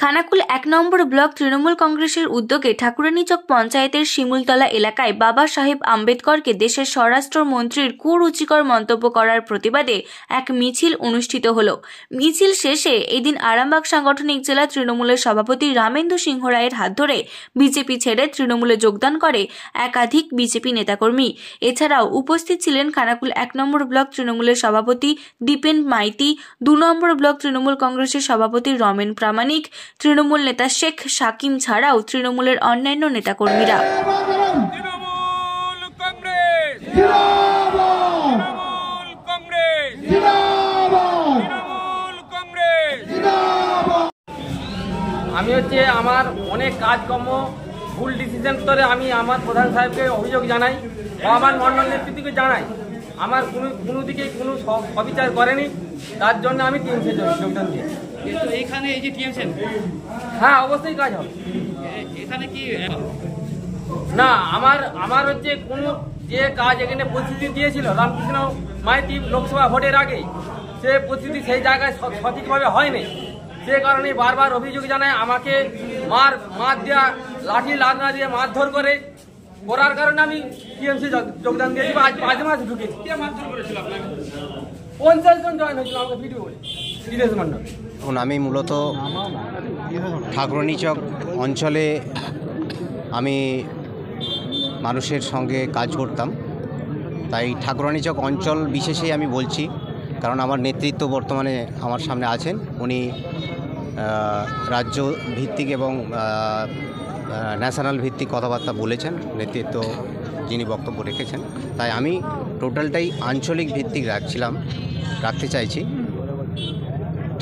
খানাকুল ১ নম্বর block Trinamool কংগ্রেসের উদ্যোগে ঠাকুরানীচক পঞ্চায়েতের শিমুলতলা এলাকায় বাবা সাহেব আম্বেদকরকে দেশের স্বরাষ্ট্রমন্ত্রীর কুরুচিকর মন্তব্য করার প্রতিবাদে এক মিছিল অনুষ্ঠিত হলো। মিছিল শেষে এদিন আরামবাগ সাংগঠনিক জেলা তৃণমূলের সভাপতি রামেন্দু সিংহ রায়ের হাত ধরে বিজেপি ছেড়ে তৃণমূলে যোগদান করে একাধিক বিজেপি নেতাকর্মী। এছাড়াও উপস্থিত ছিলেন খানাকুল ১ নম্বর ব্লক তৃণমূলের সভাপতি দীপেন মাইতি, ২ নম্বর ব্লক তৃণমূল কংগ্রেসের সভাপতি রমেন প্রামাণিক, তৃণমূল নেতা শেখ সাকিম ছাড়াও তৃণমূলের অন্যান্য নেতাকর্মীরা। আমি আমার অনেক কাজকর্ম ভুল ডিসিশন করে আমি আমার প্রধান সাহেবকে অভিযোগ জানাই বা আমার মন্ডল নেতৃত্বকে জানাই। আমার কোনো দিকে কোনো অবিচার করেনি, তার জন্য আমি টিএমসি যোগদান দিয়েছি। এখানে এই যে টিএমসি, হ্যাঁ অবশ্যই কাজ হবে। এখানে কি না আমার কোনো যে কাজ এখানে প্রতিশ্রুতি দিয়েছিল রামকৃষ্ণ মাইতি লোকসভা ভোটের আগে, সে প্রতিশ্রুতি সেই জায়গায় সঠিকভাবে হয়নি। সে কারণে বারবার অভিযোগ জানায়, আমাকে মার দেওয়া লাঠি লাদনা দিয়ে মারধর করার কারণে আমি টিএমসি যোগদান দিয়েছি। আজ 5 মাস ঢুকেছি। 50 জন জয়েন হয়েছিল আমাকে ভিডিও বলে বিদেশ মন্ডল। এখন আমি মূলত ঠাকুরানীচক অঞ্চলে আমি মানুষের সঙ্গে কাজ করতাম, তাই ঠাকুরানীচক অঞ্চল বিশেষেই আমি বলছি, কারণ আমার নেতৃত্ব বর্তমানে আমার সামনে আছেন। উনি রাজ্য ভিত্তিক এবং ন্যাশনাল ভিত্তিক কথাবার্তা বলেছেন, নেতৃত্ব যিনি বক্তব্য রেখেছেন, তাই আমি টোটালটাই আঞ্চলিক ভিত্তিক রাখতে চাইছি।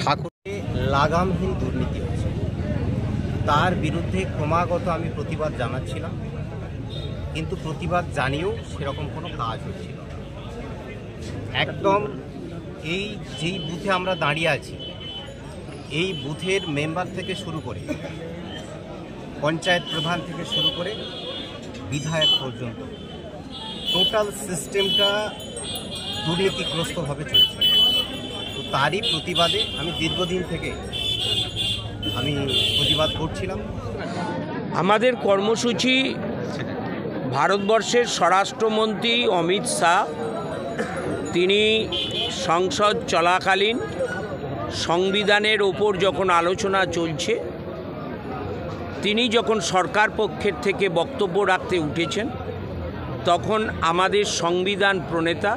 ঠাকুরে লাগামহীন দুর্নীতি হচ্ছে, তার বিরুদ্ধে ক্রমাগত আমি প্রতিবাদ জানাচ্ছিলাম, কিন্তু প্রতিবাদ জানিয়েও সেরকম কোনো কাজ হচ্ছিল না। একদম যেই বুথে আমরা দাঁড়িয়ে আছি, এই বুথের মেম্বার থেকে শুরু করে পঞ্চায়েত প্রধান থেকে শুরু করে বিধায়ক পর্যন্ত টোটাল সিস্টেমটা দুর্নীতিগ্রস্তভাবে চলছে। তো তারই প্রতিবাদে আমি দীর্ঘদিন থেকে প্রতিবাদ করছিলাম। আমাদের কর্মসূচি ভারতবর্ষের স্বরাষ্ট্রমন্ত্রী অমিত শাহ, তিনি সংসদ চলাকালীন সংবিধানের ওপর যখন আলোচনা চলছে, তিনি যখন সরকার পক্ষের থেকে বক্তব্য রাখতে উঠেছেন, তখন আমাদের সংবিধান প্রণেতা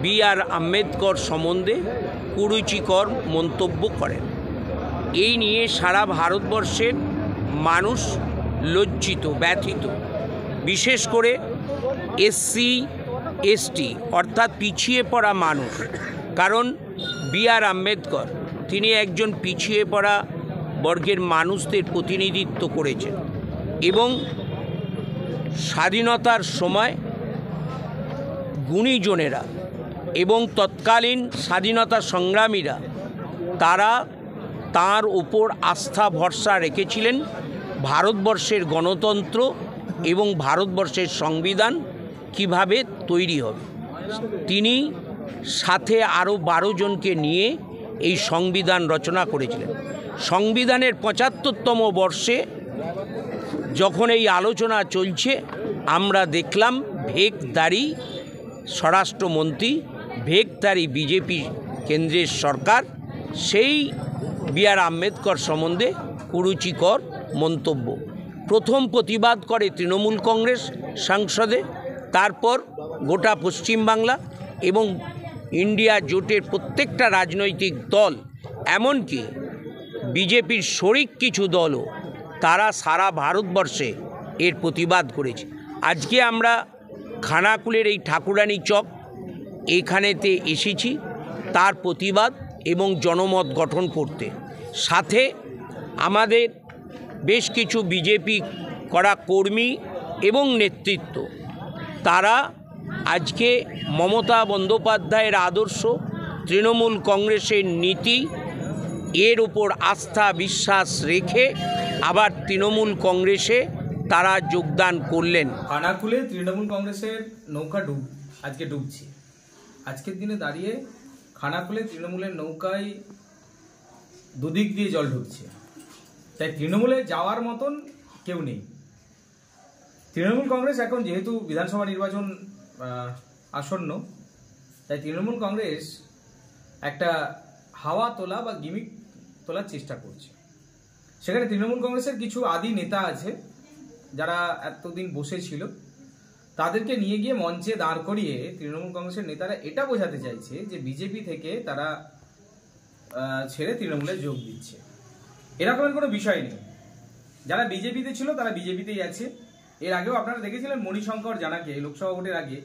বি.আর. আম্বেদকর সম্বন্ধে কুরুচিকর মন্তব্য করেন। এই নিয়ে সারা ভারতবর্ষের মানুষ লজ্জিত, ব্যথিত, বিশেষ করে এসসি এসটি অর্থাৎ পিছিয়ে পড়া মানুষ। কারণ বি.আর. আম্বেদকর তিনি একজন পিছিয়ে পড়া বর্গের মানুষদের প্রতিনিধিত্ব করেছেন এবং স্বাধীনতার সময় গুণীজনেরা এবং তৎকালীন স্বাধীনতা সংগ্রামীরা তারা তাঁর ওপর আস্থা ভরসা রেখেছিলেন ভারতবর্ষের গণতন্ত্র এবং ভারতবর্ষের সংবিধান কিভাবে তৈরি হবে। তিনি সাথে আরও 12 জনকে নিয়ে এই সংবিধান রচনা করেছিলেন। সংবিধানের 75তম বর্ষে যখন এই আলোচনা চলছে, আমরা দেখলাম ভেকদারি স্বরাষ্ট্রমন্ত্রী, ভেকদারি বিজেপি কেন্দ্রের সরকার সেই বি.আর. আম্বেদকর সম্বন্ধে কুরুচিকর মন্তব্য। প্রথম প্রতিবাদ করে তৃণমূল কংগ্রেস সংসদে, তারপর গোটা পশ্চিমবাংলা এবং ইন্ডিয়া জোটের প্রত্যেকটা রাজনৈতিক দল, এমনকি বিজেপির শরিক কিছু দলও, তারা সারা ভারতবর্ষে এর প্রতিবাদ করেছে। আজকে আমরা খানাকুলের এই ঠাকুরানীচক এখানেতে এসেছি তার প্রতিবাদ এবং জনমত গঠন করতে। সাথে আমাদের বেশ কিছু বিজেপি করা কর্মী এবং নেতৃত্ব, তারা আজকে মমতা বন্দ্যোপাধ্যায়ের আদর্শ, তৃণমূল কংগ্রেসের নীতি, এর উপর আস্থা বিশ্বাস রেখে আবার তৃণমূল কংগ্রেসে তারা যোগদান করলেন। খানাকুলে তৃণমূল কংগ্রেসের নৌকা আজকে ডুবছে। আজকের দিনে দাঁড়িয়ে খানাকুলে তৃণমূলের নৌকায় দুদিক দিয়ে জল ঢুকছে। তাই তৃণমূলে যাওয়ার মতন কেউ নেই। তৃণমূল কংগ্রেস এখন যেহেতু বিধানসভা নির্বাচন আসন্ন, তাই তৃণমূল কংগ্রেস একটা হাওয়া তোলা বা গিমিক তোলার চেষ্টা করছে। সেখানে তৃণমূল কংগ্রেসের কিছু আদি নেতা আছে যারা এতদিন বসেছিল, তাদেরকে নিয়ে গিয়ে মঞ্চে দাঁড় করিয়ে তৃণমূল কংগ্রেসের নেতারা এটা বোঝাতে চাইছে যে বিজেপি থেকে তারা ছেড়ে তৃণমূলে যোগ দিচ্ছে। এরকমের কোনো বিষয় নেই। যারা বিজেপিতে ছিল তারা বিজেপিতেই আছে। এর আগেও আপনারা দেখেছিলেন মণিশঙ্কর জানাকে লোকসভা ভোটের আগে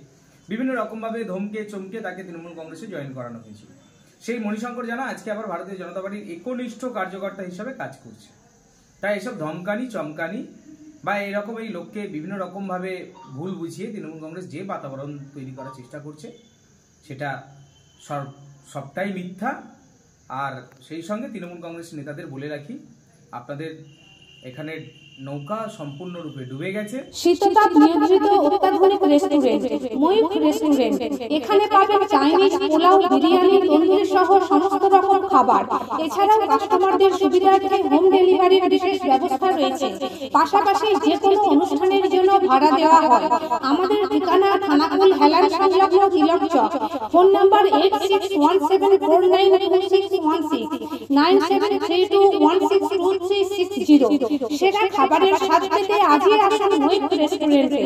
বিভিন্ন রকমভাবে ধমকে চমকে তাকে তৃণমূল কংগ্রেসে জয়েন করানো হয়েছিল। সেই মণিশঙ্কর জানা আজকে আবার ভারতীয় জনতা পার্টির একনিষ্ঠ কার্যকর্তা হিসাবে কাজ করছে। তাই এসব ধমকানি চমকানি বা এরকম এই লোককে বিভিন্ন রকমভাবে ভুল বুঝিয়ে তৃণমূল কংগ্রেস যে বাতাবরণ তৈরি করার চেষ্টা করছে সেটা সবটাই মিথ্যা। আর সেই সঙ্গে তৃণমূল কংগ্রেস নেতাদের বলে রাখি, আপনাদের এখানে নৌকা সম্পূর্ণরূপে ডুবে গেছে। শীততাপ নিয়ন্ত্রিত অত্যাধুনিক রেস্টুরেন্ট ময়ূখ রেস্টুরেন্ট, এখানে পাবেন চাইনিজ, পোলাও, বিরিয়ানি, তন্দুরি সহ সমস্ত রকম খাবার। এছাড়াও কাস্টমারদের সুবিধার্থে হোম ডেলিভারির বিশেষ ব্যবস্থা রয়েছে। পাশাপাশি যে কোনো অনুষ্ঠানের জন্য ভাড়া দেওয়া হয়। আমাদের ঠিকানা খানাকুল হেলান সংলগ্ন তিলক চক। Phone number 8617492616 9732162360। সেরা খাবারের স্বাদ পেতে আজই আসুন ময়ূখ রেস্টুরেন্টে।